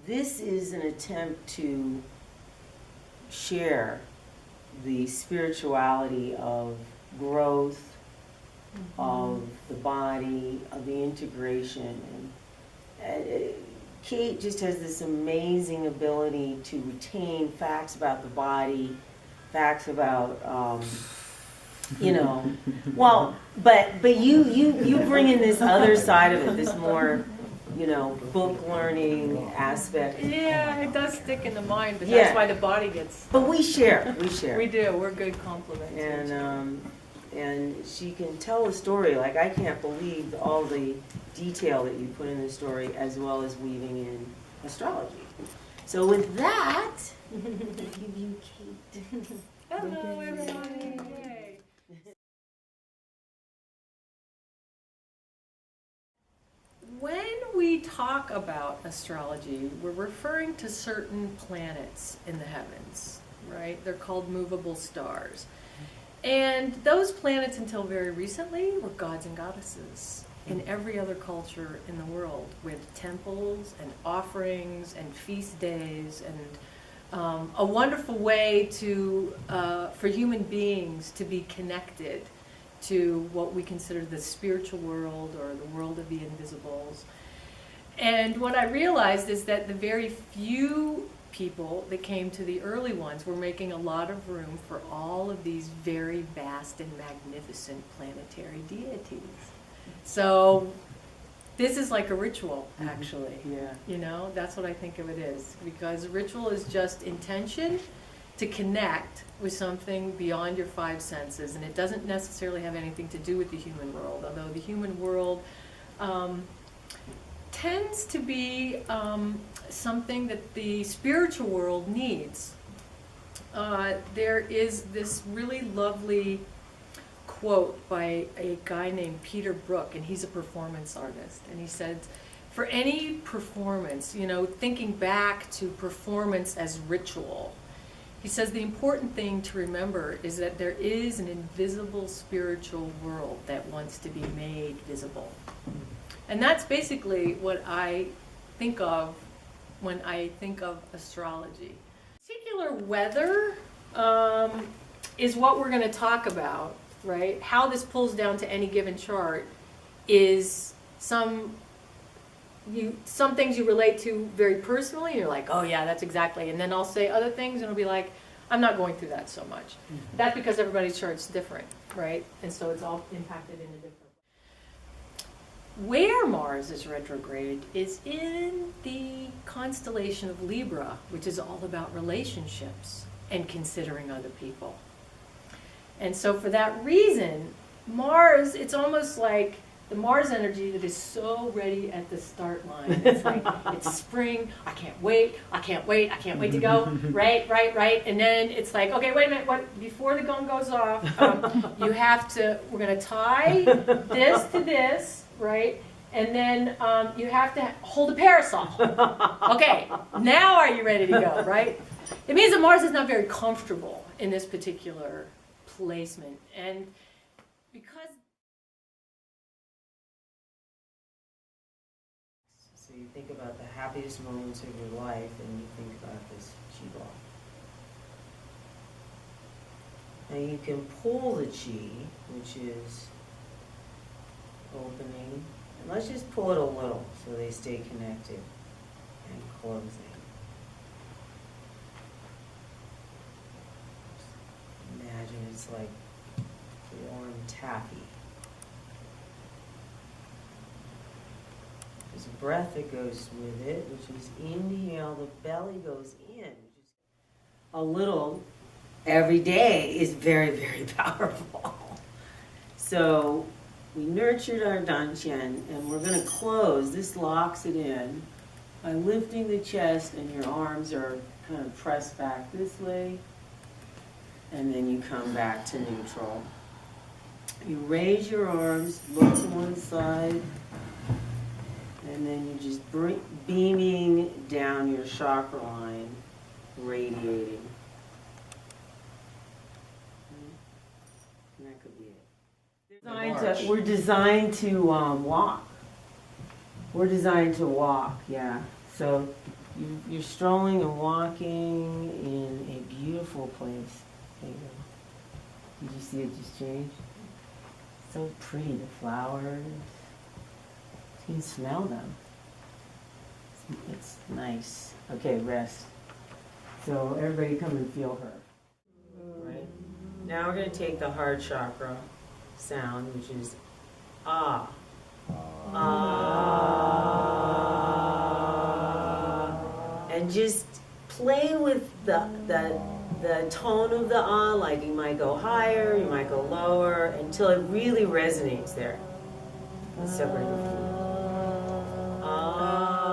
this is an attempt to share the spirituality of growth, of the body, of the integration. And Kate just has this amazing ability to retain facts about the body, facts about, you know, well, but you bring in this other side of it, this more, you know, book learning aspect. Yeah, it does stick in the mind, but Yeah. that's why the body gets. But we share. We do. We're good compliments. And she can tell a story. Like, I can't believe all the detail that you put in the story, as well as weaving in astrology. So with that, I give you Kate. Hello, everybody. Yay. When we talk about astrology, we're referring to certain planets in the heavens, right? They're called movable stars. And those planets, until very recently, were gods and goddesses in every other culture in the world, with temples and offerings and feast days, and a wonderful way to for human beings to be connected to what we consider the spiritual world, or the world of the invisibles. And what I realized is that the very few people that came to the early ones were making a lot of room for all of these very vast and magnificent planetary deities. So this is like a ritual, actually. Yeah. You know, that's what I think of it is, because ritual is just intention to connect with something beyond your five senses, and it doesn't necessarily have anything to do with the human world, although the human world tends to be something that the spiritual world needs. There is this really lovely quote by a guy named Peter Brook, and he's a performance artist, and he said, for any performance, you know, thinking back to performance as ritual, he says the important thing to remember is that there is an invisible spiritual world that wants to be made visible. And that's basically what I think of when I think of astrology. Particular weather is what we're going to talk about, right? How this pulls down to any given chart is some things you relate to very personally, and you're like, oh yeah, that's exactly. And then I'll say other things, and it'll be like, I'm not going through that so much. Mm-hmm. That's because everybody's chart's different, right? And so it's all impacted in a different way. Where Mars is retrograde is in the constellation of Libra, which is all about relationships and considering other people. And so for that reason, Mars, it's almost like the Mars energy that is so ready at the start line. It's like, it's spring, I can't wait to go, right? And then it's like, okay, wait a minute, before the gun goes off, we're going to tie this to this, right? And then you have to hold a parasol. Okay, now are you ready to go, right? It means that Mars is not very comfortable in this particular placement. And because so you think about the happiest moments of your life, and you think about this chi ball. And you can pull the chi, which is opening, and let's just pull it a little so they stay connected, and closing. Imagine it's like warm taffy. There's a breath that goes with it, which is inhale, the belly goes in. A little every day is very, very powerful. So we nurtured our dantian, and we're going to close. This locks it in by lifting the chest, and your arms are kind of pressed back this way, and then you come back to neutral. You raise your arms, look to one side, and then you just beaming down your chakra line, radiating. And that could be it. We're designed to walk. We're designed to walk, yeah. So You're strolling and walking in a beautiful place. There you go. Did you see it just change? So pretty, the flowers. You can smell them. It's nice. Okay, rest. So everybody come and feel her. Right? Now we're going to take the heart chakra sound, which is ah. Ah. And just play with the tone of the ah, like you might go higher, you might go lower, until it really resonates there. Separate your feet. Ah.